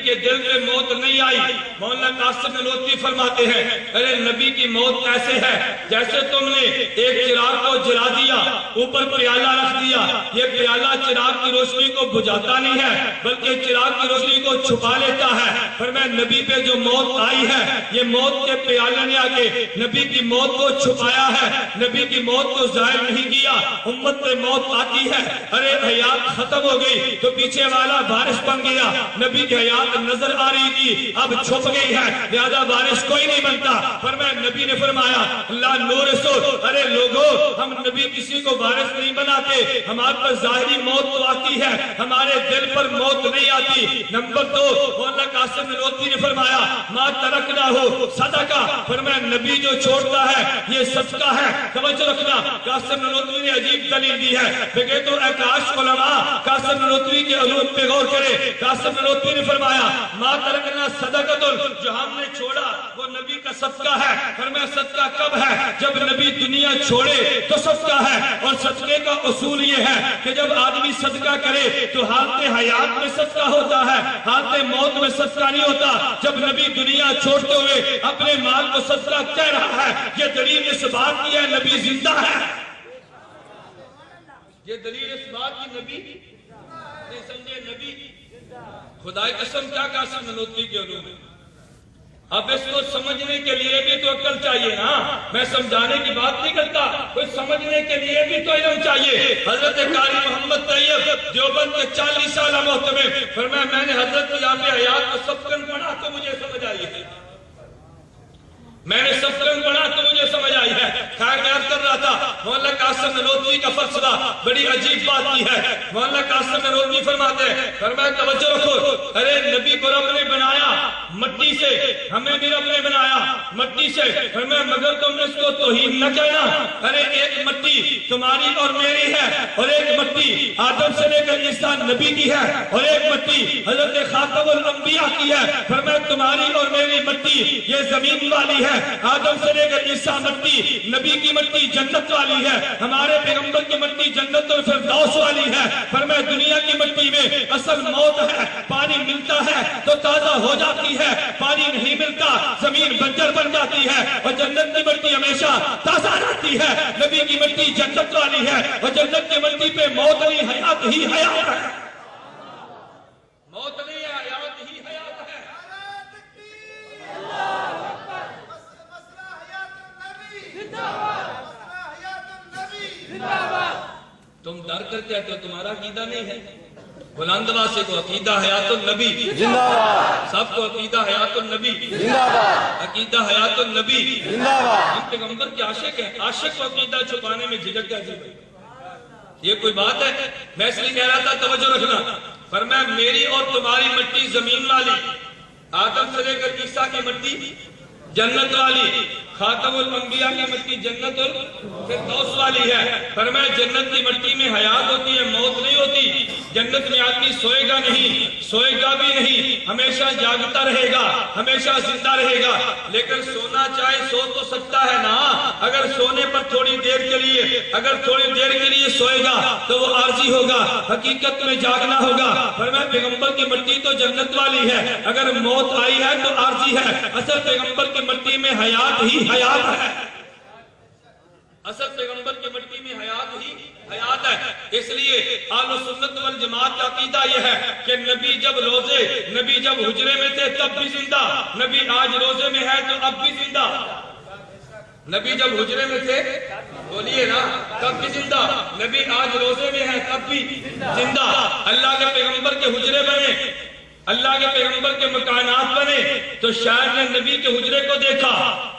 کہ دل میں موت نہیں آئی۔ مولانا قاسم نانوتوی فرماتے ہیں ارے نبی کی موت ایسے ہے جیسے تم نے ایک چراغ کو جلا دیا، اوپر پیالہ رکھ دیا، یہ پیالہ چراغ کی روشنی کو بجھاتا نہیں ہے بلکہ چراغ کی روشنی کو چھپا لیتا ہے۔ فرمایا نبی پہ جو موت آئی ہے یہ موت کے پیالے نے آگے نبی کی موت کو چھپایا ہے، نبی کی موت کو ظاہر نہیں کیا۔ امت پہ موت آتی ہے، ارے حیات ختم ہو گئی تو پیچھے والا بارش بن گیا، نبی کی حیات نظر آ رہی تھی اب چھپ گئی ہے لہذا بارش کوئی نہیں بنتا۔ فرمایا نبی نے فرمایا اللہ نور سو، ارے لوگوں ہم نبی کسی کو بارش نہیں بناتے، ہمارے پر ظاہری موت تو آتی ہے ہمارے دل پر موت نہیں آتی۔ نمبر 2 مولانا قاسم نانوتوی نے فرمایا ما ترکنا ہو صدقہ، فرمایا نبی جو چھوڑتا ہے یہ صدقہ ہے۔ توجہ رکھنا، قاسم نانوتوی نے عجیب دلیل دی ہے بگے تو اکاش علماء قاسم نانوتوی کے علوم پہ غور کرے۔ قاسم نانوتوی نے فرمایا ما ترکنا صدقۃ، جو ہم نے چھوڑا وہ نبی کا صدقہ ہے۔ فرمایا صدقہ کب ہے؟ جب نبی دنیا چھوڑے تو صدقہ ہے، اور صدقے کا اصول یہ ہے کہ جب آدمی صدقہ کرے تو حالت حیات میں صدقہ ہوتا ہے، حالت موت میں صدقہ نہیں ہوتا۔ جب نبی دنیا چھوڑتے ہوئے اپنے مال کو صدقہ کہہ رہا ہے یہ دلیل اس بات کی ہے نبی زندہ ہے، یہ دلیل اس بات کی نبی نہیں سمجھے نبی خدای قسم کیا قاسم نانوتوی کے علوم ہے۔ اب اس کو سمجھنے کے لیے بھی تو عقل چاہیے نا، میں سمجھانے کی بات نہیں کرتا، کوئی سمجھنے کے لیے بھی تو علم چاہیے۔ حضرت قاری محمد طیب دیوبند کے 40 سالہ محتمم فرمایا میں نے حضرت یہاں پہ حیات کو سبقن پڑھا تو مجھے سمجھ آئی ہے، میں نے سبقن پڑھا تو مجھے سمجھ آئی ہے۔ خیر میں عرض کر رہا تھا مولانا قاسم نانوتوی کا فلسفہ بڑی عجیب بات کی ہے۔ مولانا قاسم نانوتوی فرماتے ہیں فرمایا توجہ رکھو، ارے نبی کو رب نے بنایا مٹی سے، ہمیں بھی رب نے بنایا مٹی سے، فرمایا مگر تم نے اس کو توہین نہ کہنا، ارے ایک مٹی تمہاری اور میری ہے، اور ایک مٹی آدم سے لے کر عیسیٰ نبی کی ہے، اور ایک مٹی حضرت خاتم الانبیاء کی ہے۔ فرمایا تمہاری اور میری مٹی یہ زمین والی ہے، آدم سے لے کر عیسیٰ مٹی، نبی کی مٹی جنت والی ہے، ہمارے پیغمبر کی مٹی جنت الفردوس والی ہے۔ فرمایا دنیا کی مٹی میں اصل موت ہے، پانی ملتا ہے تو تازہ ہو جاتی ہے، پانی نہیں ملتا زمین بنجر بن جاتی ہے، اور جنت کی مٹی ہمیشہ تازہ رہتی ہے۔ نبی کی مٹی جنت والی ہے، اور جنت کی مٹی پہ موت نہیں حیات ہی حیات ہے، موت نہیں ہے حیات ہی حیات ہے۔ تم ڈر کر کہتے ہو تمہارا عقیدہ نہیں ہے، بلند آواز سے کو عقیدہ حیات النبی زندہ باد، سب کو عقیدہ حیات النبی زندہ باد، عقیدہ حیات النبی زندہ باد۔ ہم پیغمبر کے عاشق ہیں، عاشق کو عقیدہ چھپانے میں جھجک کیسے ہوئی؟ یہ کوئی بات ہے؟ میں اس لیے کہہ رہا تھا توجہ رکھنا، فرمایا میری اور تمہاری مٹی زمین والی، آدم سے لے کر عیسیٰ کی مٹی جنت والی، خاتم الانبیاء کی مٹی جنت الفردوس والی ہے۔ فرمایا جنت کی مٹی میں حیات ہوتی ہے، موت نہیں ہوتی۔ جنت میں آدمی سوئے گا نہیں، سوئے گا بھی نہیں، ہمیشہ جاگتا رہے گا، ہمیشہ زندہ رہے گا۔ لیکن سونا چاہے سو تو سکتا ہے نا، اگر سونے پر تھوڑی دیر کے لیے، اگر تھوڑی دیر کے لیے سوئے گا تو وہ عارضی ہوگا، حقیقت میں جاگنا ہوگا۔ فرمایا پیغمبر کی مٹی تو جنت والی ہے، اگر موت آئی ہے تو عارضی ہے، اصل پیغمبر کی مٹی میں حیات ہی حیات ہے، اصل پیغمبر کی مٹی میں حیات ہی حیات ہے۔ اس لیے اہل سنت والجماعت کا عقیدہ یہ ہے کہ نبی جب روزے، نبی جب حجرے میں تھے تب بھی زندہ، نبی آج روزے میں ہے تو اب بھی زندہ، نبی جب حجرے میں تھے بولیے نا تب بھی زندہ، نبی آج روزے میں ہے تب بھی زندہ۔ اللہ کے پیغمبر کے حجرے بنے، اللہ کے پیغمبر کے مکانات بنے تو شاعر نے نبی کے حجرے کو دیکھا،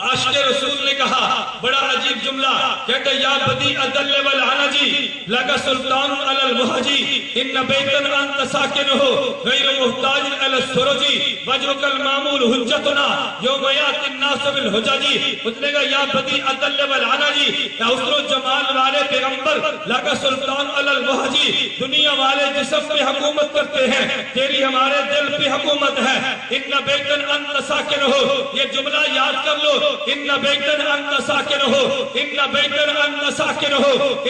عاشق رسول نے کہا بڑا عجیب جملہ، کہتے یا بدی الدل والعنجی لگا سلطان علی المہجی ان بیتن انت ساکنہ غیر محتاج علی السرجی وجہک المعمول حجتنا یوم یات الناس بالحججی۔ اس نے کہا یا بدی الدل والعنجی، یا حسن و جمال والے پیغمبر لگا سلطان علی المہجی، دنیا والے جسم پہ حکومت کرتے ہیں، تیری ہمارے دل پہ حکومت ہے، ان بیتن انت ساکنہ، یہ جملہ یاد کر لو، ان بیتن انت ساکنہ، ان بیتن انت ساکنہ،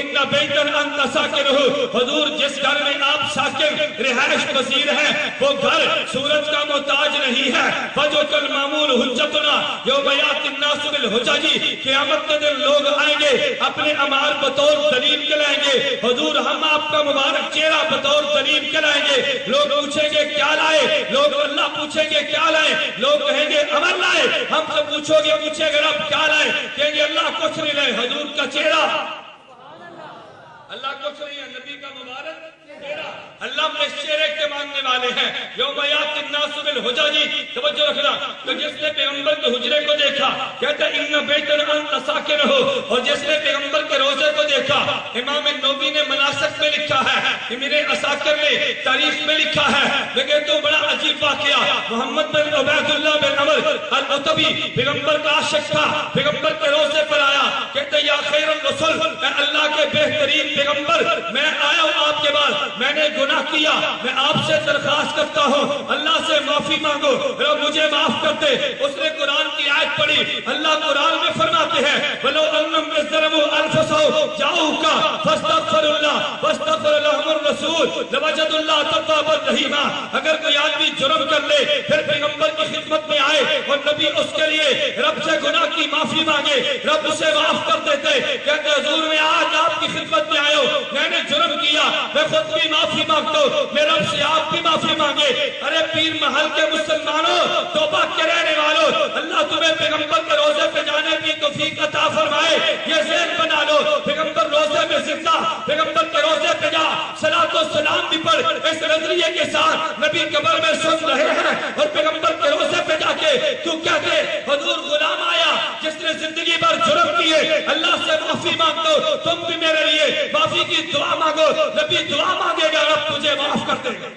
ان بیتن انت ساکنہ۔ حضور جس گھر میں آپ ساکن رہائش پذیر ہیں وہ گھر سورج کا محتاج نہیں ہے۔ فَجُوَكَ الْمَعْمُولُ حُجَّتُنَا يَوْمَ يَأْتِي النَّاسُ بِالْحُجَجِ، قیامت کے دن لوگ آئیں گے اپنے اعمال بطور دلیل کے لائیں گے۔ حضور ہم آپ کا مبارک چہرہ بطور دلیل کے لائیں گے۔ لوگ پوچھیں گے کیا لائے، لوگ اللہ پوچھیں گے کیا لائے، لوگ کہیں گے عمل لائے۔ ہم سے پوچھو گے پوچھیں گے رب کیا لائے، کہیں گے اللہ کچھ نہیں لائے، حضور کا چہرہ۔ اللہ کچھ نہیں ہے، نبی کا مبارک چہرہ۔ اللہ اپنے چہرے کے ماننے والے ہیں۔ یوم یأتی الناس بالحجج، توجہ رکھنا، تو جس نے پیغمبر کے حجرے کو دیکھا کہتا ہے ان بیتن انت ساکنہ، اور جس نے پیغمبر کے روزے کو دیکھا، امام نووی نے مناسک میں لکھا ہے، امیر عساکر نے تاریخ میں لکھا ہے، میں کہتا ہوں بڑا عجیب واقعہ۔ محمد بن عبید اللہ بن عمر العتبی پیغمبر کا عاشق تھا، پیغمبر کے روزے پر آیا، کہتا ہے یا خیر الرسل، اے اللہ کے بہترین پیغمبر، میں آیا ہوں آپ کے بعد، میں نے گناہ کیا، میں آپ سے درخواست کرتا ہوں اللہ سے معافی مانگو، رب مجھے معاف کر دے۔ اس نے قرآن کی آیت پڑھی، اللہ قرآن میں فرماتے ہیں وَلَوْ أَنَّهُمْ إِذْ ظَلَمُوا أَنفُسَهُمْ جَاءُوكَ فَاسْتَغْفَرُوا اللَّهَ وَاسْتَغْفَرَ لَهُمُ الرَّسُولُ لَوَجَدُوا اللَّهَ تَوَّابًا رَحِيمًا۔ اگر کوئی آدمی جرم کر لے پھر پیغمبر کی خدمت میں آئے اور نبی اس کے لیے رب سے گناہ کی معافی مانگے، رب اسے معاف کر دیتے۔ کہتے حضور میں آج آپ کی خدمت میں آئے ہو، میں نے جرم کیا، میں خود بھی معافی مانگتا ہوں، میں رب سے آپ بھی معافی مانگے۔ ارے پیر محل کے مسلمانوں، توبہ کے رہنے والوں، اللہ تمہیں پیغمبر کے روزے پہ جانے کی توفیق عطا فرمائے۔ یہ ذہن بنا لو، پیغمبر روزے میں زندہ، پیغمبر کے روزے پہ جا، صلاۃ و سلام بھی پڑھ، اس نظریے کے ساتھ نبی قبر میں سن رہے ہیں اور پیغمبر کے روزے پہ جا کے تو کہتے حضور غلام آیا جس نے زندگی بھر جرم کیے، اللہ سے معافی مانگتا ہو، تم بھی میرے لیے معافی کی دعا مانگو، نبی دعا مانگے گا رب تجھے معاف کر دے گا۔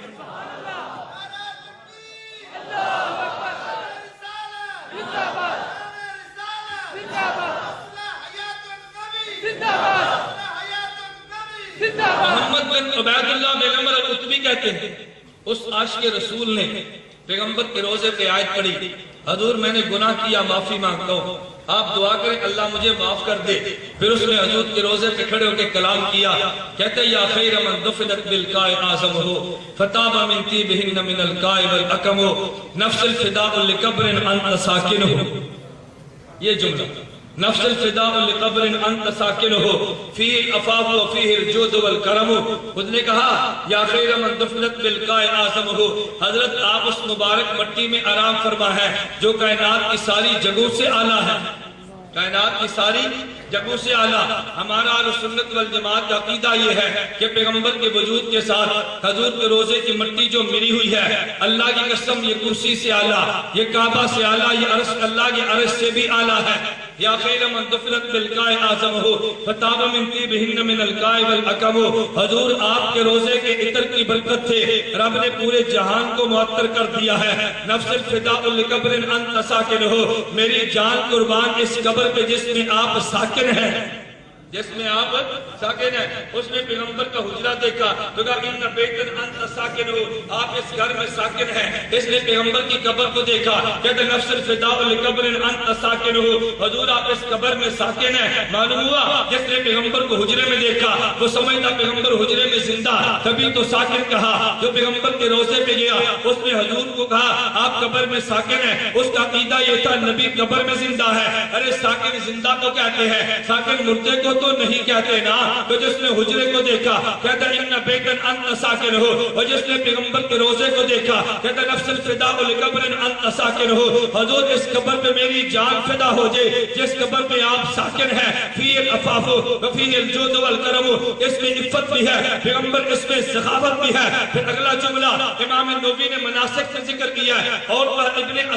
محمد بن عبید اللہ بن عمر العتبی کہتے ہیں اس عاشق رسول نے پیغمبر کے روزے پہ آیت پڑھی، حضور میں نے گناہ کیا، معافی مانگتا ہوں، آپ دعا کریں اللہ مجھے معاف کر دے۔ پھر اس نے حضور کے روزے پہ کھڑے ہو کے کلام کیا، کہتے یا خیر من دفنت بالقاء اعظمہ فتاب من طیبہن من القاء والاکم نفس الفداء لقبر انت ساکنہ۔ یہ جملہ نفس الفداء لقبر انت ساکنہ فیہ العفاف وفیہ الجود والکرم۔ خود نے کہا یا خیر من دفنت بالقاء اعظمہ، حضرت آپ اس مبارک مٹی میں آرام فرما ہے جو کائنات کی ساری جگہوں سے اعلیٰ ہے، کائنات کی ساری جگہوں سے اعلیٰ۔ ہمارا اہل سنت والجماعت کا عقیدہ یہ ہے کہ پیغمبر کے وجود کے ساتھ حضور کے روزے کی مٹی جو ملی ہوئی ہے، اللہ کی قسم یہ کرسی سے اعلیٰ، یہ کعبہ سے اعلیٰ، یہ عرش اللہ کے عرش سے بھی اعلیٰ ہے۔ یا خیر من دفنت بالقاء اعظمہ فتاب من طیبہن من القاء والاکم۔ حضور آپ کے روزے کے عطر کی برکت سے رب نے پورے جہان کو معطر کر دیا ہے۔ نفس الفداء لقبر انت ساکنہ، میری جان قربان اس قبر پہ جس میں آپ ساکن ہیں، جس میں آپ ساکن ہیں۔ اس نے پیغمبر کا حجرہ دیکھا تو کہا ان بیتن انت ساکن ہو، آپ اس گھر میں ساکن ہیں۔ اس نے پیغمبر کی قبر کو دیکھا، کہتے نفس الفداء لقبر انت ساکن ہو، حضور آپ اس قبر میں ساکن ہیں۔ معلوم ہوا جس نے پیغمبر کو حجرے میں دیکھا وہ سمجھتا پیغمبر حجرے میں زندہ، تبھی تو ساکن کہا۔ جو پیغمبر کے روزے پہ گیا اس نے حضور کو کہا آپ قبر میں ساکن ہیں، اس کا عقیدہ یہ تھا نبی قبر میں زندہ ہے۔ ارے ساکن زندہ کو کہتے ہیں، ساکن مردے کو تو نہیں کہتے نا۔ تو جس نے حجرے کو دیکھا کہتا ان بیتن انت ساکن ہو، اور جس نے پیغمبر کے روزے کو دیکھا کہتا نفس الفداء لقبر انت ساکن ہو، حضور اس قبر پہ میری جان فدا ہو جائے جس قبر پہ آپ ساکن ہیں۔ فی العفاف وفی الجود والکرم، اس میں عفت بھی ہے پیغمبر، اس میں سخاوت بھی ہے۔ پھر اگلا جملہ امام نووی نے مناسک میں ذکر کیا ہے، اور ابن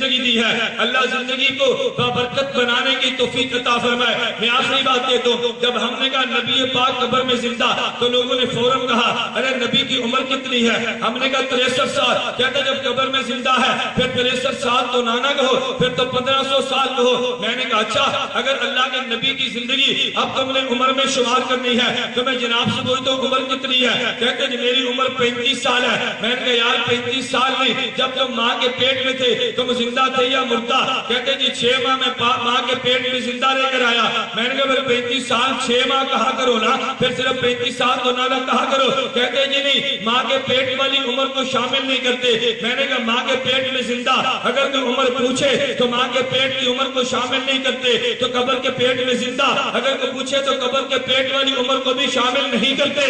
زندگی دی ہے، اللہ زندگی کو بابرکت بنانے کی توفیق عطا فرمائے۔ میں آخری بات کہتا ہوں، جب ہم نے کہا نبی پاک قبر میں زندہ، تو لوگوں نے فوراً کہا ارے نبی کی عمر کتنی ہے؟ ہم نے کہا 63 سال۔ کہتے جب قبر میں زندہ ہے پھر 63 سال تو نانا کہو، پھر تو 1500 سال کہو۔ میں نے کہا اچھا اگر اللہ کے نبی کی زندگی اب تم نے عمر میں شمار کرنی ہے تو میں جناب سے پوچھتا ہوں عمر کتنی ہے؟ کہتے جی میری عمر 35 سال ہے۔ میں نے کہا یار 35 سال نہیں، جب تم ماں کے پیٹ میں تھے تم زندہ تھے یا مردہ؟ کہتے جی 6 ماہ میں ماں کے پیٹ میں زندہ رہ کر آیا۔ میں نے کہا پھر 35 سال 6 ماہ کہا کرو نا، پھر صرف 35 سال تو نہ کہا کرو۔ کہتے جی نہیں، ماں کے پیٹ والی عمر کو شامل نہیں کرتے۔ میں نے کہا ماں کے پیٹ میں زندہ اگر کوئی عمر پوچھے تو ماں کے پیٹ کی عمر کو شامل نہیں کرتے، تو قبر کے پیٹ میں زندہ اگر کوئی پوچھے تو قبر کے پیٹ والی عمر کو بھی شامل نہیں کرتے۔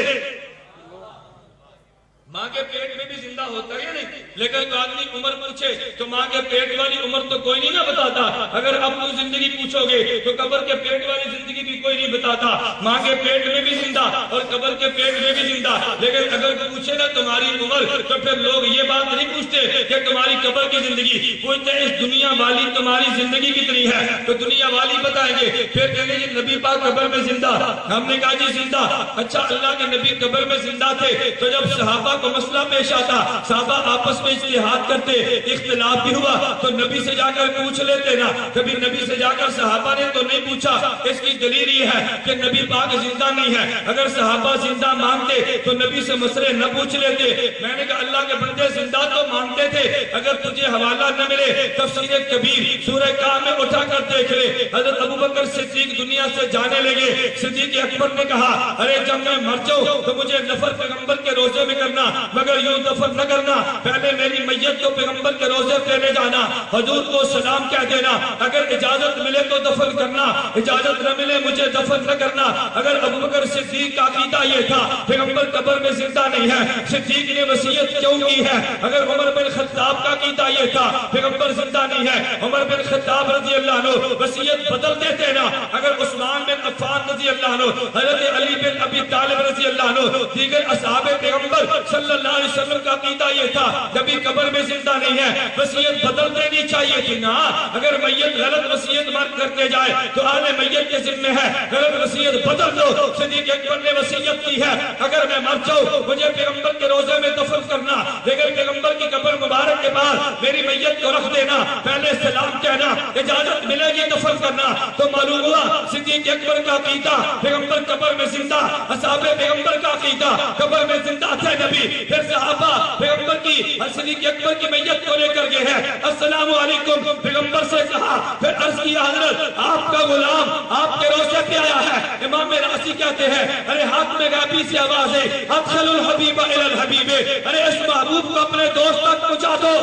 ماں کے پیٹ میں بھی زندہ ہوتا ہے یا نہیں؟ لیکن کوئی آدمی عمر پوچھے تو ماں کے پیٹ والی عمر تو کوئی نہیں نہ بتاتا۔ اگر اب کوئی زندگی پوچھو گے تو قبر کے پیٹ والی زندگی بھی کوئی نہیں بتاتا۔ ماں کے پیٹ میں بھی زندہ اور قبر کے پیٹ میں بھی زندہ۔ لیکن اگر کوئی پوچھے نا تمہاری عمر تو پھر لوگ یہ بات نہیں پوچھتے کہ تمہاری قبر کی زندگی، پوچھتے ہیں اس دنیا والی تمہاری زندگی کتنی ہے؟ تو دنیا والی بتائیں گے، پھر کہیں گے نبی پاک قبر میں زندہ۔ ہم نے کہا جی زندہ۔ اچھا اللہ کے نبی قبر میں زندہ تھے تو جب صحابہ کو مسئلہ پیش آتا، صحابہ آپس میں اجتہاد کرتے، اختلاف بھی ہوا تو نبی سے جا کر پوچھ لیتے نا۔ کبھی نبی سے جا کر صحابہ نے تو نہیں پوچھا۔ اس کی دلیل یہ ہے کہ نبی پاک زندہ نہیں ہے۔ اگر صحابہ زندہ مانتے تو نبی سے مسئلے نہ پوچھ لیتے۔ میں نے کہا اللہ کے بندے زندہ تو مانتے تھے، اگر تجھے حوالہ نہ ملے تفسیر کبیر سورہ کہف میں اٹھا کر دیکھ لے۔ حضرت ابوبکر صدیق دنیا سے جانے لگے، صدیق اکبر نے کہا ارے جب میں مر جاؤں تو مجھے نفل پیغمبر کے روزے میں کرنا، مگر یوں دفن نہ کرنا، پہلے میری میت کو پیغمبر کے روزے پہ لے جانا، حضور کو سلام کہہ دینا، اگر اجازت ملے تو دفن کرنا، اجازت نہ ملے مجھے دفن نہ کرنا۔ اگر ابوبکر صدیق کا عقیدہ یہ تھا پیغمبر قبر میں زندہ نہیں ہے، صدیق نے وصیت کیوں کی ہے؟ اگر عمر بن خطاب کا عقیدہ یہ تھا پیغمبر زندہ نہیں ہے، عمر بن خطاب رضی اللہ عنہ وصیت بدل دیتے نا۔ اگر عثمان بن عفان رضی اللہ عنہ، حضرت علی بن ابی طالب رضی اللہ عنہ، دیگر اصحاب پیغمبر صلی اللہ علیہ وسلم کا عقیدہ یہ تھا نبی قبر میں زندہ نہیں ہے، وصیت بدل دینی چاہیے تھی نا۔ اگر میت غلط وصیت مرد کرتے جائے تو اہل میت کے ذمہ ہے، غلط وصیت بدل دو۔ صدیق اکبر نے وصیت کی ہے اگر میں مر جاؤں مجھے پیغمبر کے روزے میں دفن کرنا، لیکن پیغمبر کی قبر مبارک کے بعد میری میت کو رکھ دینا، پہلے سلام کہنا، اجازت ملے گی دفن کرنا۔ تو معلوم ہوا صدیق اکبر کا عقیدہ پیغمبر قبر میں زندہ، اصحاب پیغمبر کا عقیدہ قبر میں زندہ تھے نبی۔ پھر صحابہ پیغمبر کی صدیق اکبر کی میت کو لے کر گئے ہیں، السلام علیکم پیغمبر سے کہا، پھر عرض کیا حضرت آپ کا غلام آپ کے روزے پہ آیا ہے۔ امام راضی کہتے ہیں ارے ہاتھ میں غیبی سی آواز ہے ادخل الحبیب الی الحبیب، ارے اس محبوب کو اپنے دوست تک پہنچا دو۔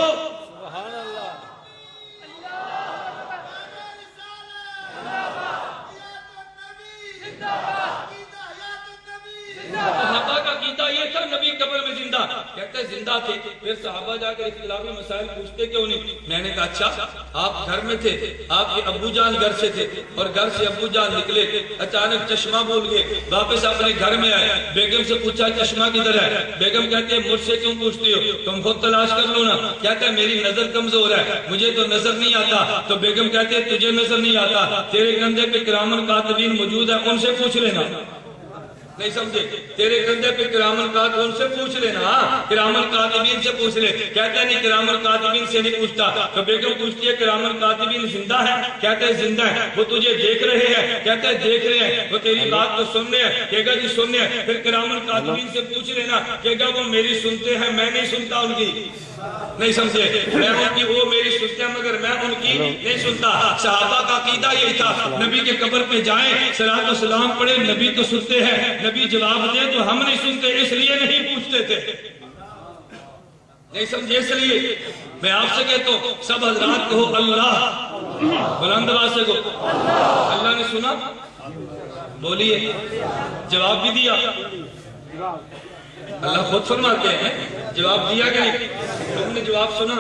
صحابہ کا عقیدہ یہ تھا نبی قبر میں زندہ، کہتے زندہ تھے۔ پھر صحابہ جا کر اختلافی مسائل پوچھتے کیوں نہیں؟ میں نے کہا اچھا آپ گھر میں تھے، آپ کے ابو جان گھر سے تھے اور گھر سے ابو جان نکلے، اچانک چشمہ بھول گئے، واپس اپنے گھر میں آئے، بیگم سے پوچھا چشمہ کدھر ہے؟ بیگم کہتے ہیں مجھ سے کیوں پوچھتی ہو، تم خود تلاش کر لو نا۔ کہتا ہے میری نظر کمزور ہے مجھے تو نظر نہیں آتا۔ تو بیگم کہتے ہیں تجھے نظر نہیں آتا، تیرے کندھے پہ کرامن کاتبین موجود ہے ان سے پوچھ لینا۔ نہیں سمجھے؟ تیرے کندھے پہ کرامن کاتب ان سے پوچھ لینا، کرامن کاتبین سے پوچھ لے۔ کہتا ہے نہیں کرامن کاتبین سے نہیں پوچھتا۔ تو بیگم پوچھتی ہے کرامن کاتبین زندہ ہے؟ کہتا ہے زندہ ہے۔ وہ تجھے دیکھ رہے ہیں؟ کہتا ہے دیکھ رہے ہیں۔ وہ تیری بات کو سن رہے ہیں؟ کہے گا جی سن رہے ہیں۔ پھر کرامن کاتبین سے پوچھ لینا، کہے گا وہ میری سنتے ہیں میں نہیں سنتا ان کی۔ نہیں سمجھے؟ میں ان کی وہ میری سنتے ہیں مگر میں ان کی نہیں سنتا۔ صحابہ کا عقیدہ یہی تھا نبی کے قبر پہ جائیں صلاۃ و سلام پڑھے، نبی تو سنتے ہیں، نبی جواب دے تو ہم نہیں سنتے اس لیے نہیں پوچھتے تھے۔ نہیں سمجھے؟ اس لیے میں آپ سے کہتا ہوں سب حضرات کہو اللہ، بلند آواز سے کہو اللہ نے سنا، بولیے جواب بھی دیا۔ اللہ خود فرماتے ہیں جواب دیا کہ نہیں؟ تم نے جواب سنا؟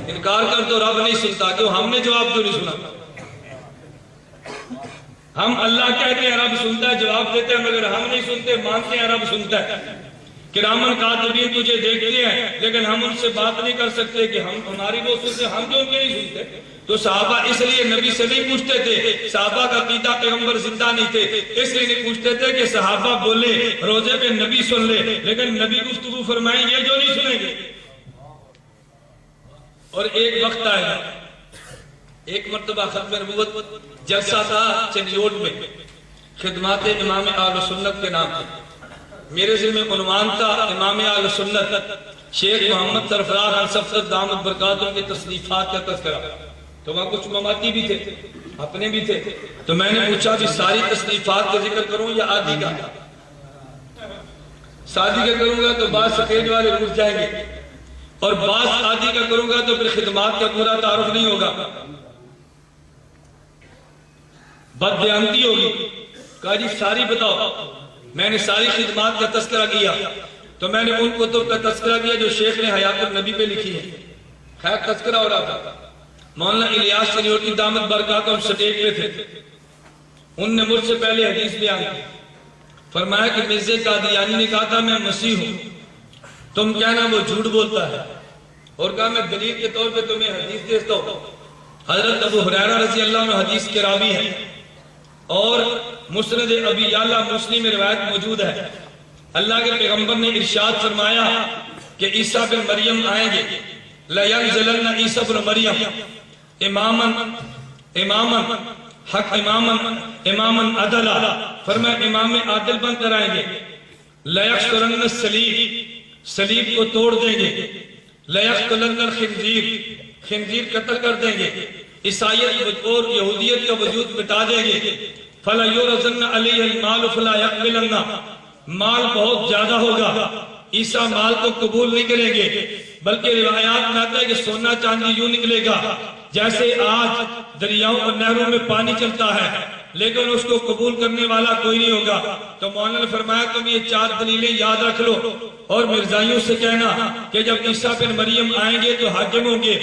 انکار کر تو رب نہیں سنتا، کیوں ہم نے جواب کیوں نہیں سنا؟ ہم اللہ کہتے ہیں رب سنتا ہے، جواب دیتے ہیں مگر ہم نہیں سنتے، مانتے ہیں رب سنتا ہے۔ کرامن کاتبین تجھے دیکھتے ہیں لیکن ہم ان سے بات نہیں کر سکتے کہ ہماری وہ سنتے، ہم کیوں نہیں سنتے؟ تو صحابہ اس لیے نبی سے نہیں پوچھتے تھے، صحابہ کا عقیدہ پیغمبر زندہ نہیں تھے اس لیے نہیں پوچھتے تھے کہ صحابہ بولے روزے پہ نبی سن لے، لیکن نبی گفتگو فرمائیں گے جو نہیں سنیں گے۔ اور ایک وقت آیا، ایک مرتبہ ختم نبوت جلسہ تھا چنیوٹ میں، خدمات امام اہل سنت کے نام سے، میرے ذمہ عنوان تھا امام اہل سنت شیخ محمد سرفراز الصفدر دامت برکاتہ کے تصنیفات کا تذکرہ۔ تو وہاں کچھ مماتی بھی تھے، اپنے بھی تھے، تو میں نے پوچھا کہ ساری تصنیفات کا ذکر کروں یا آدھی کا؟ سادی کا کروں گا تو بعض سفید والے رک جائیں گے، اور بعض آدھی کا کروں گا تو پھر خدمات کا پورا تعارف نہیں ہوگا، بد دیانتی ہوگی۔ کہا جی ساری بتاؤ۔ میں نے ساری خدمات کا تذکرہ کیا، تو میں نے ان کتب کا تذکرہ کیا جو شیخ نے حیات النبی پہ لکھی ہے۔ خیر تذکرہ ہو رہا تھا، مولانا الیاس چنیوٹی دامت برکاتہ ہم سٹیج پہ تھے، ان نے مجھ سے پہلے حدیث بیان کی، فرمایا کہ مرزا قادیانی نے کہا تھا میں مسیح ہوں، تم کہنا وہ جھوٹ بولتا ہے، اور کہا میں دلیل کے طور پہ تمہیں حدیث دیتا ہوں۔ حضرت ابو ہریرہ رضی اللہ عنہ حدیث کے راوی ہیں، اور مسند ابی یعلا مسلم میں روایت موجود ہے، اللہ کے پیغمبر نے ارشاد فرمایا کہ عیسیٰ بن مریم آئیں گے، لَيَنزِلَنَّ عیسیٰ بن مریم اماماً حق اماماً عدلا، فرمایا امام عادل بن کر آئیں گے، لَيَقْتُلَنَّ الصَّلِيبَ صلیب کو توڑ دیں گے، لَيَقْتُلَنَّ الْخِنْزِيرَ خنزیر قتل کر دیں گے، عیسائیت اور یہودیت کا وجود مٹا دیں گے، فَلَا يُرَزَنَّ عَلَيْهِ الْمَالُ فَلَا يَقْبِلَنَّ مال بہت زیادہ ہوگا، عیسیٰ مال کو قبول نہیں کریں گے، بلکہ روایات میں آتا ہے کہ سونا چاندی یوں نکلے گا جیسے آج دریاؤں اور نہروں میں پانی چلتا ہے، لیکن اس کو قبول کرنے والا کوئی نہیں ہوگا۔ تو مولانا نے فرمایا تم یہ 4 دلیلیں یاد رکھ لو، اور مرزائیوں سے کہنا کہ جب عیسیٰ بن مریم آئیں گے تو حاکم ہوں گے،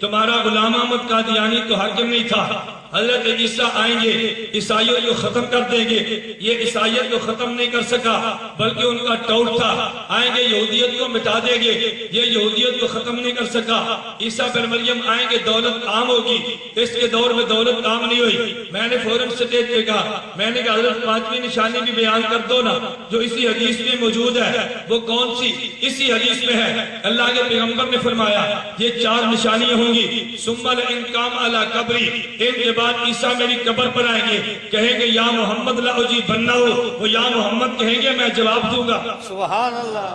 تمہارا غلام احمد قادیانی تو حاکم نہیں تھا، حضرت عیسیٰ آئیں گے عیسائیت کو ختم کر دیں گے، یہ عیسائیت کو ختم نہیں کر سکا بلکہ ان کا ٹوٹ تھا، آئیں گے یہودیت کو مٹا دیں گے، یہ یہودیت کو ختم نہیں کر سکا، عیسیٰ بن مریم آئیں گے دولت عام ہوگی، اس کے دور میں دولت عام نہیں ہوئی۔ میں نے فوراً سٹیج پہ کہا، میں نے کہا حضرت 5ویں نشانی بھی بیان کر دو نا جو اسی حدیث میں موجود ہے، وہ کون سی؟ اسی حدیث میں ہے، اللہ کے پیغمبر نے فرمایا یہ 4 نشانیاں ہوں گی، ثم الانقام علی قبری، ان کے بعد عیسیٰ میری قبر پر آئیں گے، کہیں گے یا محمد لا اجیبنہ، وہ یا محمد کہیں گے میں جواب دوں گا، سبحان اللہ،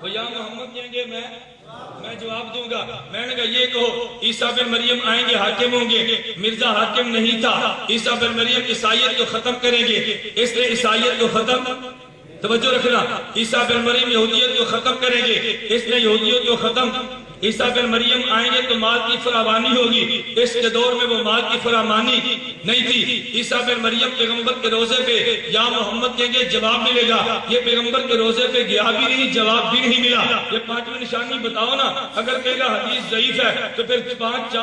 وہ یا محمد کہیں گے میں جواب دوں گا۔ میں نے کہا یہ کہو عیسیٰ بن مریم آئیں گے حاکم ہوں گے، مرزا حاکم نہیں تھا، عیسیٰ بن مریم عیسائیت کو ختم کریں گے، اس نے عیسائیت کو ختم، توجہ رکھنا، عیسیٰ بن مریم یہودیت کو ختم کریں گے، اس نے یہودیت کو ختم، عیسیٰ بن مریم آئیں گے تو مال کی فراوانی ہوگی، اس کے دور میں وہ مال کی فراوانی نہیں تھی، عیسیٰ بن مریم پیغمبر کے روزے پہ یا محمد کہیں گے جواب ملے گا، یہ پیغمبر کے روزے پہ گیا بھی نہیں جواب بھی نہیں ملا۔ یہ 5ویں نشانی بتاؤ نا، اگر کہے گا حدیث ضعیف ہے تو پھر 5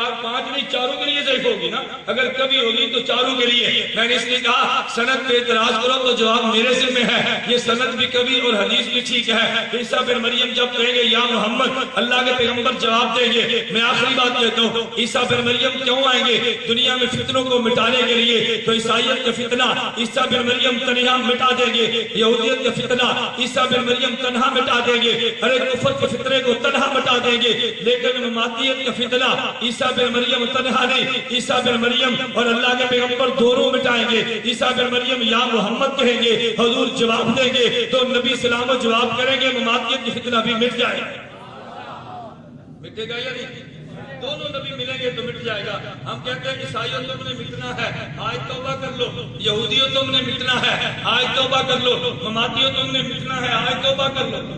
نہیں 4 کے لیے ضعیف ہوگی نا، اگر کبھی ہوگی تو 4 کے لیے۔ میں نے اس نے کہا سند پہ اعتراض کرو تو جواب میرے ذمہ ہے، یہ سند بھی کبھی اور حدیث بھی ٹھیک ہے۔ عیسیٰ بن مریم جب کہیں گے یا محمد، اللہ کے پیغمبر جواب دیں گے۔ میں آخری بات کہتا ہوں، عیسیٰ بن مریم کیوں آئیں گے؟ دنیا میں فتنوں کو مٹانے کے لیے، تو عیسائیت کا فتنہ عیسیٰ بن مریم تنہا مٹا دیں گے، یہودیت کا فتنہ عیسیٰ بن مریم تنہا مٹا دیں گے، ہر ایک کفر کے فتنے کو تنہا مٹا دیں گے، لیکن مماتیت کا فتنہ عیسیٰ بن مریم تنہا نہیں، عیسیٰ بن مریم اور اللہ کے پیغمبر دونوں مٹائیں گے۔ عیسیٰ بن مریم یا محمد کہیں گے، حضور جواب دیں گے، تو نبی سلام جواب کریں گے، مماتیت کی فتنہ بھی مٹ جائے گا۔ مٹے گا یا نہیں؟ دونوں نبی ملیں گے تو مٹ جائے گا۔ ہم کہتے ہیں عیسائیت تم نے مٹنا ہے، آج توبہ کر لو، یہودیت تم نے مٹنا ہے، آج توبہ کر لو، مماتیت تم نے مٹنا ہے، آج توبہ کر لو،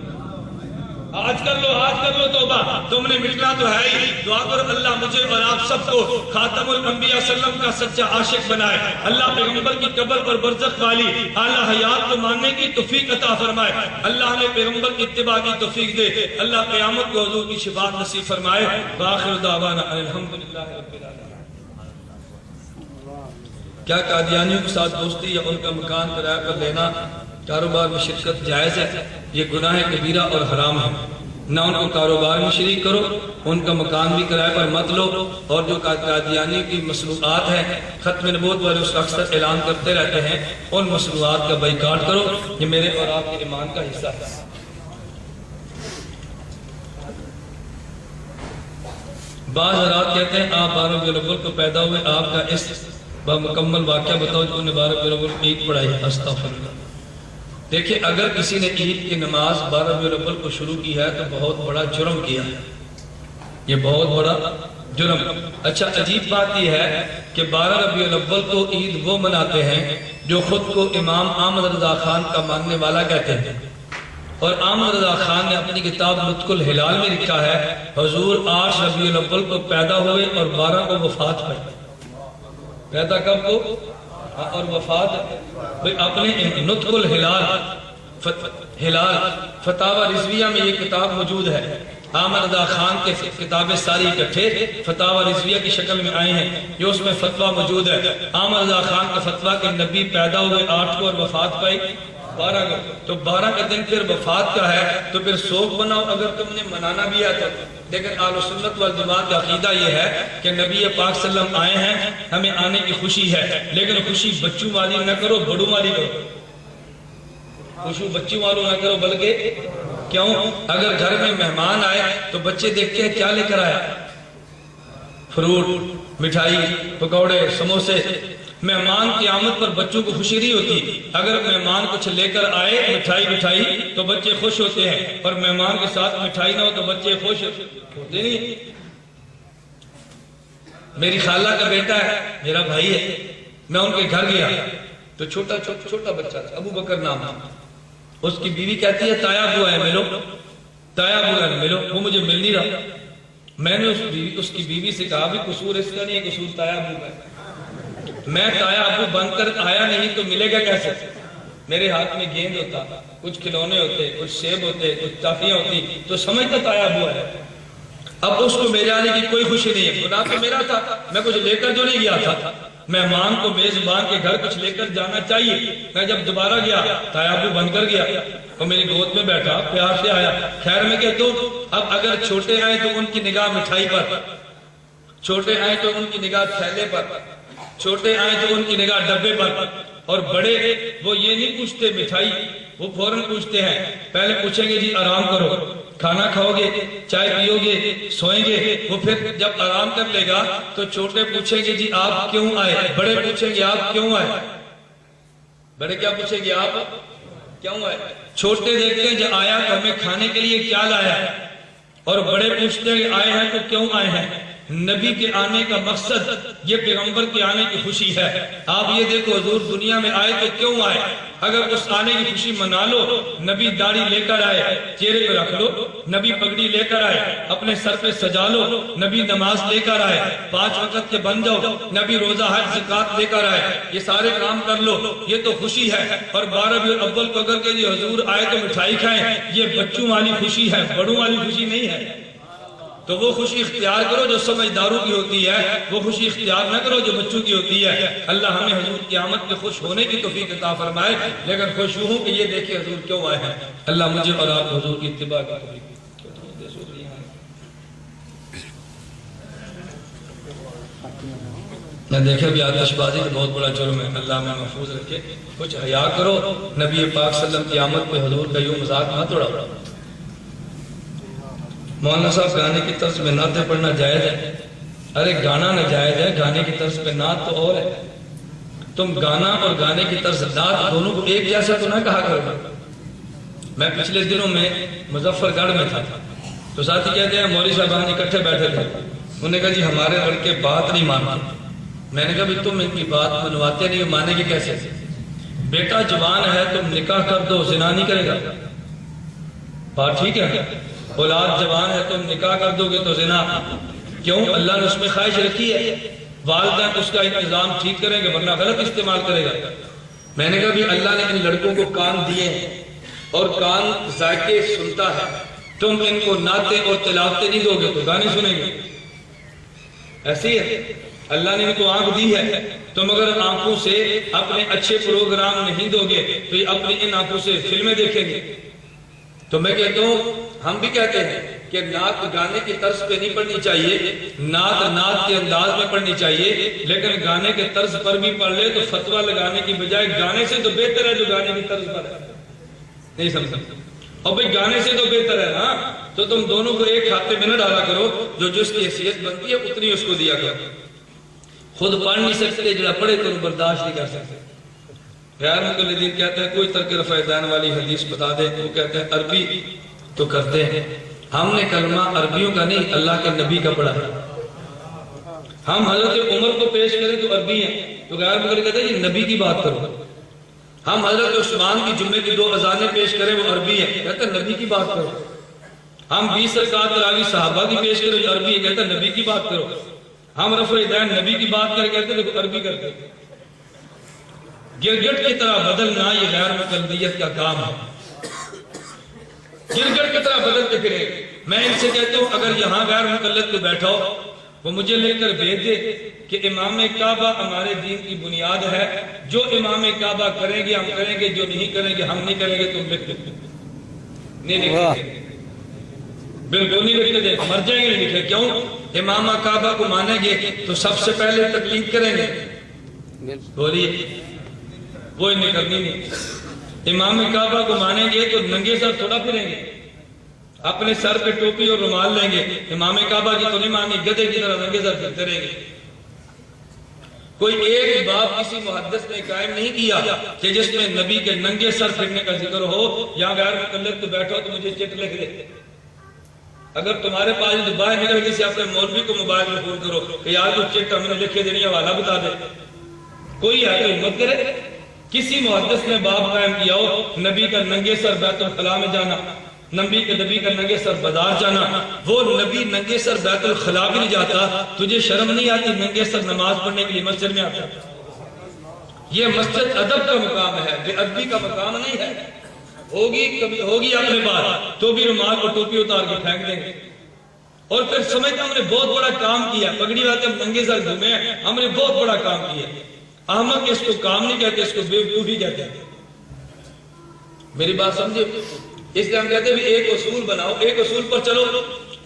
آج کر لو توبہ، تم نے مٹنا تو ہے ہی۔ دعا کرو اللہ مجھے اور آپ سب کو خاتم الانبیاء صلی اللہ علیہ وسلم کا سچا عاشق بنائے، اللہ پیغمبر کی قبر اور برزخ والی اعلیٰ حیات کو ماننے کی توفیق عطا فرمائے، اللہ نے پیغمبر کی اتباع کی توفیق دے، اللہ قیامت کو حضور کی شفاعت نصیب فرمائے۔ وآخر دعوانا الحمدللہ رب العالمین۔ کیا قادیانیوں کے ساتھ دوستی یا ان کا مکان کرایہ پر لینا کاروبار میں شرکت جائز ہے، یہ گناہ کبیرہ اور حرام ہے۔ نہ ان کو کاروبار میں شریک کرو، ان کا مکان بھی کرائے پر مت لو، اور جو قادیانی کی مصنوعات ہیں ختم نبوت والے اس کا اکثر اعلان کرتے رہتے ہیں، ان مصنوعات کا بائیکاٹ کرو، یہ میرے اور آپ کے ایمان کا حصہ ہے۔ بعض حضرات کہتے ہیں آپ 12 ربیع الاول کو پیدا ہوئے، آپ کا اس مکمل واقعہ بتاؤ جو نے 12 ربیع الاول عید پڑھائی ہے۔ استغفر اللہ۔ دیکھیں اگر کسی نے عید کی نماز 12 ربیع الاول کو شروع کی ہے تو بہت بڑا جرم کیا ہے، یہ بہت بڑا جرم۔ اچھا عجیب بات یہ ہے کہ 12 ربیع الاول کو عید وہ مناتے ہیں جو خود کو امام احمد رضا خان کا ماننے والا کہتے ہیں، اور احمد رضا خان نے اپنی کتاب نطق الہلال میں لکھا ہے حضور 8 ربیع الاول کو پیدا ہوئے اور 12 کو وفات پائی۔ پیدا کب کو اور وفات اپنے نطق الہلال فتاوی رضویہ میں یہ کتاب موجود ہے۔ احمد رضا خان کے کتابیں ساری اکٹھے فتاوی رضویہ کی شکل میں آئے ہیں، جو اس میں فتویٰ موجود ہے۔ احمد رضا خان کا فتویٰ کہ نبی پیدا ہوئے 8 کو اور وفات پائی 12 کو، تو 12 کا دن پھر وفات کا ہے تو پھر سوگ بناؤ اگر تم نے منانا بھی ہے تو۔ لیکن اہل سنت والجماعت کا عقیدہ یہ ہے کہ نبی پاک صلی اللہ علیہ وسلم آئے ہیں، ہمیں آنے کی خوشی ہے، لیکن خوشی بچوں والی نہ کرو، بڑوں والی کرو۔ خوشی بچوں والوں نہ کرو، بلکہ کیوں؟ اگر گھر میں مہمان آئے تو بچے دیکھتے ہیں کیا لے کر آیا، فروٹ، مٹھائی، پکوڑے، سموسے۔ مہمان کی آمد پر بچوں کو خوشی نہیں ہوتی، اگر مہمان کچھ لے کر آئے مٹھائی تو بچے خوش ہوتے ہیں، اور مہمان کے ساتھ مٹھائی نہ ہو تو بچے خوش ہوتے نہیں۔ میری خالہ کا بیٹا ہے، میرا بھائی ہے، میں ان کے گھر گیا تو چھوٹا بچہ تھا، ابو بکر نام تھا۔ اس کی بیوی کہتی ہے تایا بوا ہے ملو، تایا بوا ہے ملو، وہ مجھے مل نہیں رہا۔ میں نے اس کی بیوی سے کہا بھی قصور اس کا نہیں ہے، قصور تایا بوا ہے۔ میں تایا ابو بن کر آیا نہیں تو ملے گا کیسے؟ میرے ہاتھ میں گیند ہوتا، کچھ کھلونے ہوتے، کچھ سیب ہوتے، کچھ ٹافیاں ہوتی تو سمجھتا تایا ابو ہے۔ اب اس کو میرے آنے کی کوئی خوشی نہیں ہے، گناہ تو میرا تھا، میں کچھ لے کر جو نہیں گیا تھا۔ مہمان کو میزبان کے گھر کچھ لے کر جانا چاہیے۔ میں جب دوبارہ گیا تایا ابو بن کر گیا، وہ میری گود میں بیٹھا، پیار سے آیا، خیر میں کہ تو اب اگر چھوٹے آئے تو ان کی نگاہ مٹھائی پر، چھوٹے آئے تو ان کی نگاہ تھیلے پر، چھوٹے آئیں تو ان کی نگاہ ڈبے پر، اور بڑے وہ یہ نہیں پوچھتے مٹھائی، وہ فوراً پوچھتے ہیں، پہلے پوچھیں گے جی آرام کرو، کھانا کھاؤ گے، چائے پیو گے، سوئیں گے۔ وہ پھر جب آرام کر لے گا تو چھوٹے پوچھیں گے جی آپ کیوں آئے، بڑے پوچھیں گے آپ کیوں آئے، بڑے کیا پوچھیں گے آپ کیوں آئے۔ چھوٹے دیکھتے ہیں جب آیا تو ہمیں کھانے کے لیے کیا لایا ہے، اور بڑے پوچھتے ہیں آئے ہیں تو کیوں آئے ہیں۔ نبی کے آنے کا مقصد یہ پیغمبر کے آنے کی خوشی ہے۔ آپ یہ دیکھو حضور دنیا میں آئے تو کیوں آئے، اگر اس آنے کی خوشی منا لو، نبی داڑھی لے کر آئے چہرے پہ رکھ لو، نبی پگڑی لے کر آئے اپنے سر پہ سجا لو، نبی نماز لے کر آئے 5 وقت کے بن جاؤ، نبی روزہ حج زکات لے کر آئے، یہ سارے کام کر لو، یہ تو خوشی ہے۔ اور 12 ربیع الاول کو اگر کہ یہ حضور آئے تو مٹھائی کھائیں، یہ بچوں والی خوشی ہے، بڑوں والی خوشی نہیں ہے۔ تو وہ خوشی اختیار کرو جو سمجھداروں کی ہوتی ہے، وہ خوشی اختیار نہ کرو جو بچوں کی ہوتی ہے۔ اللہ ہمیں حضور کی آمد کے خوش ہونے کی توفیق عطا فرمائے، لیکن خوش ہوں کہ یہ دیکھیں حضور کیوں آئے ہیں۔ اللہ مجھے اور آپ حضور کی اتباع کی توفیق۔ نہ دیکھے بھی آتش بازی کا بہت بڑا جرم ہے، اللہ میں محفوظ رکھے، کچھ حیا کرو، نبی پاک صلی اللہ علیہ وسلم کی آمد پہ حضور کا یوں مذاق نہ توڑاؤ۔ مولانا صاحب گانے کی طرز پہ نعتیں پڑھنا جائز ہے؟ ارے گانا ناجائز ہے، گانے کی طرز پہ نعت تو اور ہے۔ تم گانا اور گانے کی طرز نعت دونوں کو ایک جیسا تو نہ کہا کرو۔ میں پچھلے دنوں میں مظفر گڑھ میں تھا تو ساتھی کہتے ہیں مولوی صاحبان اکٹھے بیٹھے تھے، انہوں نے کہا جی ہمارے لڑکے بات نہیں مانتے۔ میں نے کہا بھی تم ان کی بات منواتے نہیں، مانے گے کیسے؟ بیٹا جوان ہے تم نکاح کر دو، زنا نہیں کرے گا، بات ٹھیک ہے؟ اولاد جوان ہے تم نکاح کر دو گے تو زنا، کیوں؟ اللہ نے اس میں خواہش رکھی ہے، والدین اس کا انتظام ٹھیک کریں گے ورنہ غلط استعمال کرے گا۔ میں نے کہا بھی اللہ نے ان لڑکوں کو کان دیے ہیں اور کان ذائقے سنتا ہے، تم ان کو نعتیں اور تلاوتیں نہیں دو گے تو گانے سنیں گے، ایسی ہے۔ اللہ نے ان کو آنکھ دی ہے تم اگر آنکھوں سے اپنے اچھے پروگرام نہیں دو گے تو یہ اپنی ان آنکھوں سے فلمیں دیکھیں گے. تو میں کہتا ہوں، ہم بھی کہتے ہیں کہ نعت گانے کی طرز پہ نہیں پڑھنی چاہیے، نعت کے انداز میں پڑھنی چاہیے، لیکن گانے کے طرز پر بھی پڑھ لے تو فتویٰ لگانے کی بجائے گانے سے تو بہتر ہے جو گانے کی طرز پر ہے. نہیں سمجھا؟ اور بھئی گانے سے تو بہتر ہے نا، تو تم دونوں کو ایک کھاتے میں نہ ڈالا کرو، جو جس کی حیثیت بنتی ہے اتنی اس کو دیا کرو. خود پڑھ نہیں سکتے، جڑا پڑھے تو برداشت نہیں کر سکتے. غیر مقلدین کہتے ہیں کوئی ترک رفع دین والی حدیث بتا دے، وہ کہتے ہیں عربی تو کرتے ہیں، ہم نے کلمہ عربیوں کا نہیں اللہ کے نبی کا پڑھا ہے. ہم حضرت عمر کو پیش کریں تو عربی ہیں، تو غیر مقلد کہتے ہیں یہ نبی کی بات کرو. ہم حضرت عثمان کی جمعے کی 2 اذانیں پیش کریں وہ عربی ہیں، کہتے ہیں نبی کی بات کرو. ہم 20 رکعت تراویح صحابہ کی پیش کریں جو عربی ہے، کہتے ہیں نبی کی بات کرو. ہم رفع دین نبی کی بات کریں، کہتے ہیں عربی کرتے ہیں. گرگٹ کی طرح بدلنا یہ غیر مقلدیت کا کام ہے. گرگٹ کی طرح بدلتے پھرے. میں ان سے کہتا ہوں اگر یہاں غیر مقلد کو بیٹھو وہ مجھے لکھ کر بھیج دے کہ امام کعبہ ہمارے دین کی بنیاد ہے، جو امام کعبہ کریں گے ہم کریں گے، جو نہیں کریں گے ہم نہیں کریں گے. تم لکھ دے. نہیں لکھتے، بالکل نہیں لکھتے دے، مر جائیں گے نہیں لکھے. کیوں؟ امام کعبہ کو مانیں گے تو سب سے پہلے تقلید کریں گے. بولیے کوئی نہیں کرنی نہیں. امام کعبہ کو مانیں گے تو ننگے سر تھوڑا پھریں گے، اپنے سر پہ ٹوپی اور رومال لیں گے. امام کعبہ کی تو نہیں مانی، گدھے کی طرح ننگے سر پھرتے رہیں گے. کوئی ایک باب کسی محدث نے قائم نہیں کیا کہ جس میں نبی کے ننگے سر پھرنے کا ذکر ہو. یہاں غیر مقلد تو بیٹھو تو مجھے چٹ لکھ دے. اگر تمہارے پاس تو باہر نکل کے سے اپنے مولوی کو موبائل میں فون کرو کہ یار تو چٹ ہم نے لکھے دینی حوالہ بتا دے. کوئی ہے تو ہمت کرے. کسی محدث نے باب قائم کیا ہو نبی کا ننگے سر بیت الخلاء میں جانا، نبی کا ننگے سر بازار جانا. وہ نبی ننگے سر بیت الخلاء بھی نہیں جاتا، تجھے شرم نہیں آتی ننگے سر نماز پڑھنے کے لیے مسجد میں آتا؟ یہ مسجد ادب کا مقام ہے، بے ادبی کا مقام نہیں ہے. ہوگی اپنے بات تو بھی رومال اور ٹوپی اتار کے پھینک دیں گے اور پھر سمجھتے ہم نے بہت بڑا کام کیا. پگڑی والے ہم ننگے سر گھومے ہیں، ہم نے بہت بڑا کام کیا. احمد اس کو کام نہیں کہتے، اس کو بیوقوفی کہتے ہیں. میری بات سمجھے؟ اس لیے ہم کہتے ہیں ایک اصول بناؤ، ایک اصول پر چلو،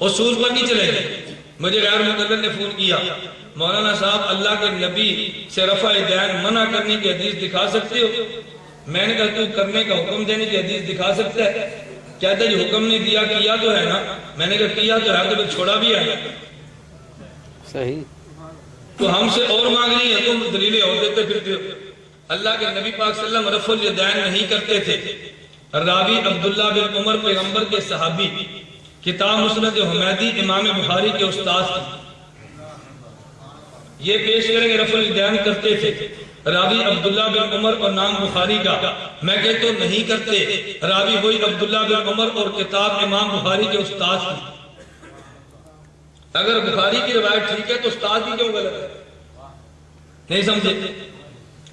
اصول پر نہیں چلے گئے. مجھے غیر مقلد نے فون کیا، مولانا صاحب اللہ کے نبی سے رفع دین منع کرنے کی حدیث دکھا سکتے ہو؟ میں نے کہا تو کرنے کا حکم دینے کی حدیث دکھا سکتا ہے؟ کہتا ہے یہ حکم نہیں دیا، کیا تو ہے نا. میں نے کہا کیا تو ہے تو پھر چھوڑا بھی ہے. صحیح. تو ہم سے اور مانگنی ہے، تم دلیلیں اور دیتے پھرتے ہو. اللہ کے نبی پاک صلی اللہ علیہ وسلم رفع الیدین نہیں کرتے تھے. راوی عبداللہ بن عمر پیغمبر کے صحابی، کتاب مسند حمیدی امام بخاری کے استاد یہ پیش کریں گے رفع الیدین کرتے تھے. راوی عبداللہ بن عمر اور نام بخاری کا. میں کہتا ہوں نہیں کرتے. راوی وہی عبداللہ بن عمر اور کتاب امام بخاری کے استاد کی. اگر بخاری کی روایت ٹھیک ہے تو استاد کی کیوں غلط ہے؟ نہیں سمجھے؟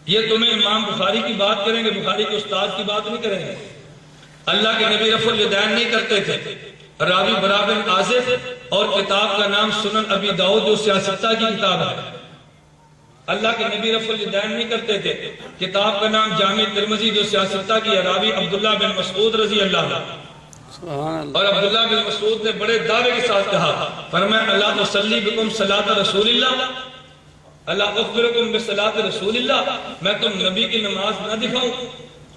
یہ تمہیں امام بخاری کی بات کریں گے، بخاری کے استاد کی بات نہیں کریں گے. اللہ کے نبی رفع الیدین نہیں کرتے تھے. راوی برا بن عازب اور کتاب کا نام سنن ابی داؤد جو سیاستہ کی کتاب ہے. اللہ کے نبی رفع الیدین نہیں کرتے تھے. کتاب کا نام جامع ترمذی جو سیاستہ کی ہے. راوی عبداللہ بن مسعود رضی اللہ عنہ. اور عبداللہ بن مسعود نے بڑے دعوے کے ساتھ کہا، فرمایا اللہ تصلی بکم صلاۃ رسول اللہ، اللہ اخبرکم بصلاۃ رسول اللہ، میں تم نبی کی نماز نہ دکھاؤں؟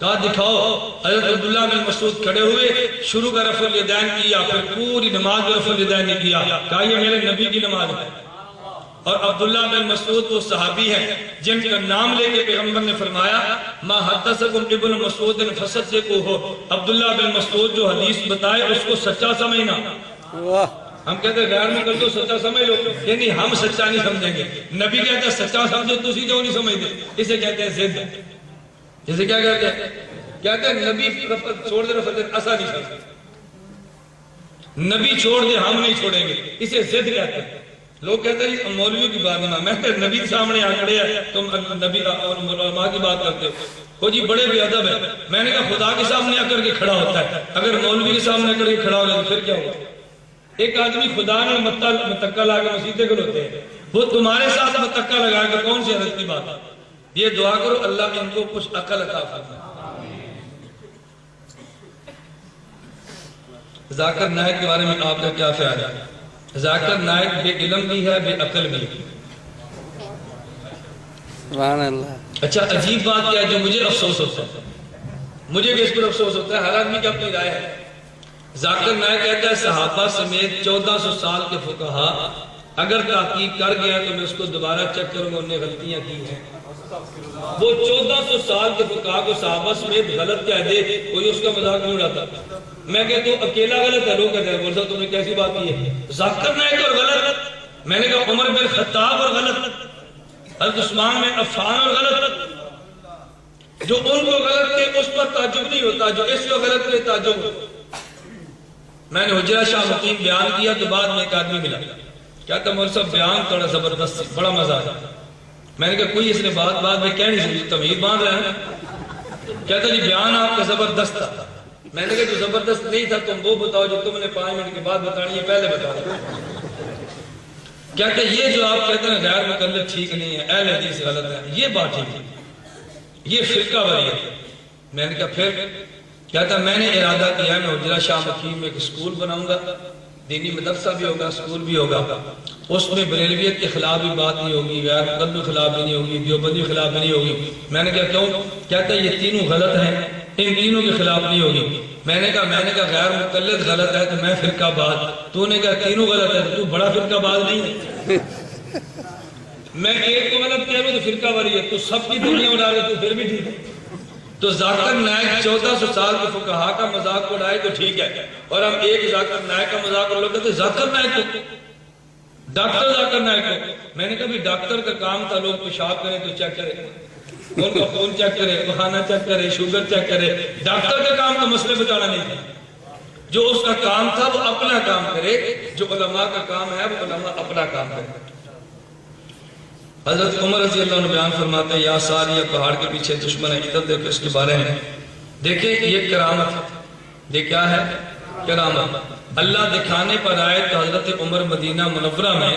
کہا دکھاؤ. حضرت عبداللہ بن مسعود کھڑے ہوئے، شروع کا رفع الیدین کیا، پھر پوری نماز میں رفع الیدین نہیں کیا. کہا یہ میرے نبی کی نماز ہے. اور عبداللہ بن مسعود وہ صحابی ہیں جن کا نام لے کے پیغمبر نے فرمایا ما حدثکم ابن مسعود فصدقوہ، عبداللہ بن مسعود جو حدیث بتائے اس کو سچا سمجھنا. ہم کہتے ہیں غیر مقلد تو سچا سمجھ لو، یعنی ہم سچا نہیں سمجھیں گے. نبی کہتے ہیں سچا سمجھو، تسی جو نہیں سمجھتے. اسے کہتے ہیں ضد. جسے کیا کہتے ہیں؟ کہتے ہیں نبی چھوڑ دے رفع الیدین ایسا نہیں سمجھتے. نبی چھوڑ دے ہم نہیں چھوڑیں گے، اسے ضد کہتے ہیں. لوگ کہتے ہیں مولویوں کی بات نہیں، میں کہتے نبی سامنے آ کھڑے ہیں تم نبی اور علماء کی بات کرتے ہو جی، بڑے بے ادب ہے. میں نے کہا خدا کے سامنے آ کر کے کھڑا ہوتا ہے، اگر مولوی کے سامنے آ کر کے کھڑا ہو جائے تو پھر کیا ہوگا؟ ایک آدمی خدا نے متکا لا کے مسیطے کھلوتے ہیں، وہ تمہارے ساتھ متقع لگائے گا، کون سی حضرت کی بات ہے؟ یہ دعا کرو اللہ ان کو کچھ عقل عطا فرمائے۔ ذاکر نائک کے بارے میں آپ کا کیا خیال ہے؟ ذاکر نائک بے علم بھی ہے، بے عقل بھی ہے۔ سبحان اللہ۔ اچھا عجیب بات کیا ہے جو مجھے افسوس ہوتا ہے، مجھے کس پر افسوس ہوتا ہے؟ ہر آدمی کی اپنی رائے ہے۔ ذاکر نائک کہتا ہے صحابہ سمیت 1400 سال کے فقہا اگر تحقیق کر گیا تو میں اس کو دوبارہ چیک کروں گا، انہوں نے غلطیاں کی ہیں۔ وہ 1400 سال کے فقہا کو صحابہ سمیت غلط کہہ دے، کوئی اس کا مذاق نہیں اڑاتا۔ میں کہتا ہوں اکیلا غلط ہے، لوگ کہتے ہیں مولوی صاحب تم نے کیسی بات کی ہے؟ ذاکر نائک اور غلط، میں نے کہا عمر بن خطاب اور غلط، حضرت عثمان بن عفان اور غلط۔ جو ان کو غلط کے اس پر تعجب نہیں ہوتا، جو اس کو غلط کے تعجب ہوتا۔ میں نے حجرہ شاہ مقیم بیان کیا تو بعد میں ایک آدمی ملا، کہتا مولوی صاحب بیان تھوڑا زبردست، بڑا مزہ آیا۔ میں نے کہا کوئی اس نے بات میں کہہ نہیں سکتی، تمہید باندھ رہے ہیں۔ کہتا جی بیان آپ کا زبردست تھا۔ میں نے کہا جو زبردست نہیں تھا تم وہ بتاؤ جو تم نے 5 منٹ کے بعد بتانی ہے، پہلے بتا دو۔ کہتا یہ جو آپ کہتے ہیں غیر مقلد ٹھیک نہیں ہے، اہل حدیث غلط ہے، یہ بات ٹھیک ہے، یہ فرقہ واریت ہے۔ میں نے کہا پھر؟ کہتا میں نے ارادہ کیا میں حجرہ شاہ مقیم میں ایک اسکول بناؤں گا، دینی مدرسہ بھی ہوگا، اسکول بھی ہوگا، اس میں بریلویت کے خلاف بھی بات نہیں ہوگی، غیر مقلد کے خلاف بھی نہیں ہوگی، دیوبندی کے خلاف بھی نہیں ہوگی۔ میں نے کہا کیوں؟ کہتا یہ تینوں غلط ہیں، ان تینوں کے خلاف نہیں ہوگی۔ میں نے کہا غیر مقلد غلط ہے تو میں فرقہ باز، تو نے کہا تینوں غلط ہے تو تو بڑا فرقہ باز نہیں ہے۔ میں ایک کو غلط کہہ رہا ہوں تو فرقہ واریت، تو سب کی دنیا اڑا رہے تو پھر بھی ٹھیک ہے۔ تو ذاکر نائک 1400 سال کے فقہا کا مذاق اڑائے تو ٹھیک ہے، اور ہم ایک ذاکر نائک کا مذاق اڑا کہتے ذاکر نائک کو، ڈاکٹر ذاکر نائک کو۔ میں نے کہا بھی ڈاکٹر کا کام تھا لوگ پیشاب کریں تو چیک کرے، ان کا خون چیک کرے، بخانا چیک کرے، شوگر چیک کرے۔ ڈاکٹر کا کام تو مسئلے بتانا نہیں تھا، جو اس کا کام تھا وہ اپنا کام کرے، جو علماء کا کام ہے وہ علماء اپنا کام کرے۔ حضرت عمر رضی اللہ عنہ بیان فرماتے ہیں یا ساریہ پہاڑ کے پیچھے دشمن ہے، ادھر دیکھو اس کے بارے میں دیکھیں یہ کرامت، یہ کیا ہے؟ کرامت۔ اللہ دکھانے پر آئے تو حضرت عمر مدینہ منورہ میں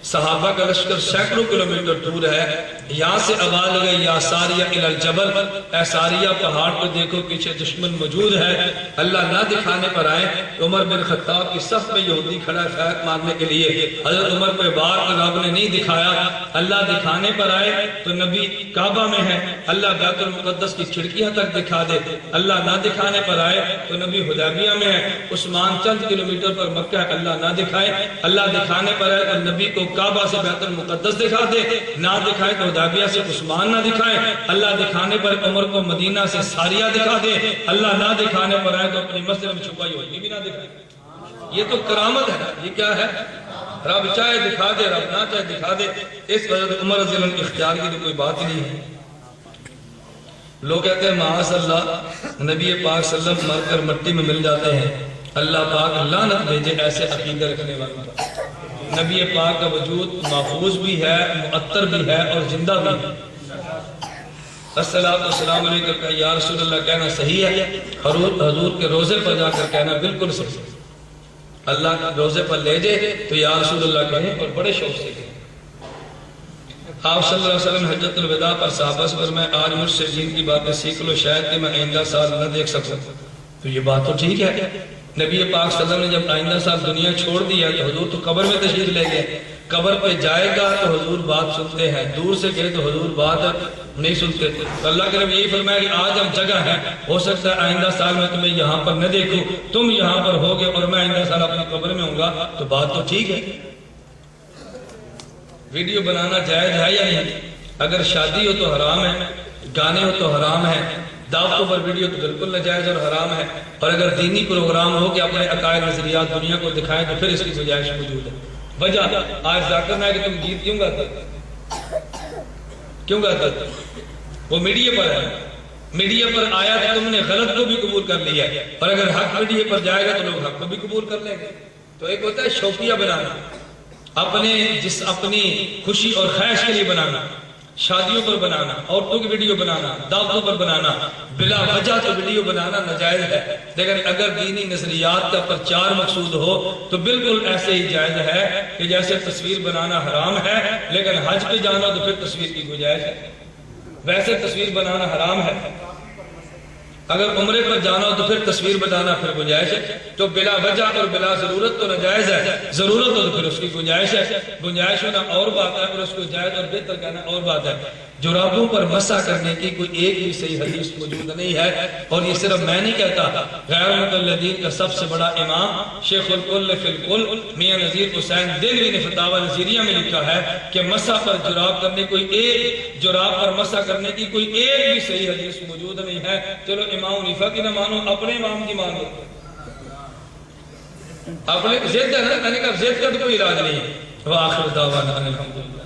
صحابہ کا لشکر سینکڑوں کلومیٹر دور ہے، یہاں سے آواز لگئی یا ساریہ الی الجبل، اے ساریہ پہاڑ پہ دیکھو پیچھے دشمن موجود ہے۔ اللہ نہ دکھانے پر آئے تو عمر بن خطاب کی صف میں یہودی کھڑا ہے فیض مارنے کے لیے، حضرت عمر پہ بار رب نے نہیں دکھایا۔ اللہ دکھانے پر آئے تو نبی کعبہ میں ہے، اللہ بیت المقدس کی کھڑکیاں تک دکھا دے۔ اللہ نہ دکھانے پر آئے تو نبی حدیبیہ میں ہے، عثمان چند کلومیٹر پر مکہ ہے، اللہ نہ دکھائے۔ اللہ دکھانے پر آئے تو نبی کو کعبہ سے بیت المقدس دکھا دے، نہ دکھائے تو حدیبیہ سے عثمان نہ دکھائے۔ اللہ دکھانے پر عمر کو مدینہ سے ساریہ دکھا دے، اللہ نہ دکھانے پر آئے تو اپنی مسجد میں چھپائی ہوئی بھی نہ دکھائے۔ یہ تو کرامت ہے، یہ کیا ہے؟ رب چاہے دکھا دے، رب نہ چاہے دکھا دے، اس حضرت عمر رضی اللہ عنہ کے اختیار کی تو کوئی بات ہی نہیں ہے۔ لوگ کہتے ہیں معاذ اللہ نبی پاک صلی اللہ علیہ وسلم مر کر مٹی میں مل جاتے ہیں، اللہ پاک لعنت بھیجے ایسے عقیدہ رکھنے والوں پر۔ نبی پاک کا وجود محفوظ بھی ہے، مؤطر بھی ہے اور زندہ بھی ہے۔ السلام والسلام علیکم کہ یا رسول اللہ کہنا صحیح ہے، حضور کے روزے پر جا کر کہنا بالکل صحیح ہے۔ اللہ کے روزے پر لے جائے تو یا رسول اللہ کہیں اور بڑے شوق سے کہیں۔ آپ صلی اللہ علیہ وسلم حجت الوداع پر صحابہ پر میں آج مجھ سے دین کی باتیں سیکھ لو شاید کہ میں آئندہ سال نہ دیکھ سکوں، تو یہ بات تو ٹھیک ہے۔ نبی پاک صلی اللہ علیہ وسلم نے جب آئندہ سال دنیا چھوڑ دیا تو حضور تو قبر میں تشریف لے گئے، قبر پہ جائے گا تو حضور بات سنتے ہیں، دور سے گئے تو حضور بات نہیں سنتے۔ تو اللہ کے نبی یہی فرمایا کہ آج ہم جگہ ہیں، ہو سکتا ہے آئندہ سال میں تمہیں یہاں پر نہ دیکھوں، تم یہاں پر ہوگے اور میں آئندہ سال اپنی قبر میں ہوں گا، تو بات تو ٹھیک ہے۔ ویڈیو بنانا جائز ہے یا نہیں؟ اگر شادی ہو تو حرام ہے، گانے ہو تو حرام ہے، دعوتوں پر ویڈیو تو بالکل ناجائز اور حرام ہے، اور اگر دینی پروگرام ہو کہ اپنے عقائد نظریات دنیا کو دکھائیں تو پھر اس کی گنجائش موجود ہے۔ وجہ آج ذاکر نائک کہ تم گیت کیوں گاتا کیوں گاتا وہ میڈیا پر ہے، میڈیا پر آیا تو تم نے غلط کو بھی قبول کر لیا ہے، اور اگر حق میڈیا پر جائے گا تو لوگ حق کو بھی قبول کر لیں گے۔ تو ایک ہوتا ہے شوقیہ بنانا، اپنی خوشی اور خواہش کے لیے بنانا، شادیوں پر بنانا، عورتوں کی ویڈیو بنانا، دعوتوں پر بنانا، بلا وجہ تو ویڈیو بنانا ناجائز ہے، لیکن اگر دینی نظریات کا پرچار مقصود ہو تو بالکل ایسے ہی جائز ہے کہ جیسے تصویر بنانا حرام ہے لیکن حج پہ جانا تو پھر تصویر کی گنجائش ہے، ویسے تصویر بنانا حرام ہے، اگر عمرے پر جانا ہو تو پھر تصویر بنانا پھر گنجائش ہے، تو بلا وجہ اور بلا ضرورت تو ناجائز ہے، ضرورت ہو تو پھر اس کی گنجائش ہے، گنجائش ہونا اور بات ہے اور اس کو جائز اور بہتر کہنا اور بات ہے۔ جرابوں پر مسح کرنے کی کوئی ایک بھی صحیح حدیث موجود نہیں ہے، اور یہ صرف میں نہیں کہتا، غیر مقلدین کا سب سے بڑا امام شیخ الکل فی الکل میاں نذیر حسین دہلوی نے فتاوی نظیریہ میں لکھا ہے کہ مسح پر جراب کرنے کوئی ایک جراب پر مسح کرنے کی کوئی ایک بھی صحیح حدیث موجود نہیں ہے۔ چلو امام حنیفہ کی نہ مانو، اپنے امام کی مانو، اپنے ضد ہے نا، میں نے کہا ضد کا تو کوئی علاج نہیں ہے۔ وآخر دعوانا الحمدللہ۔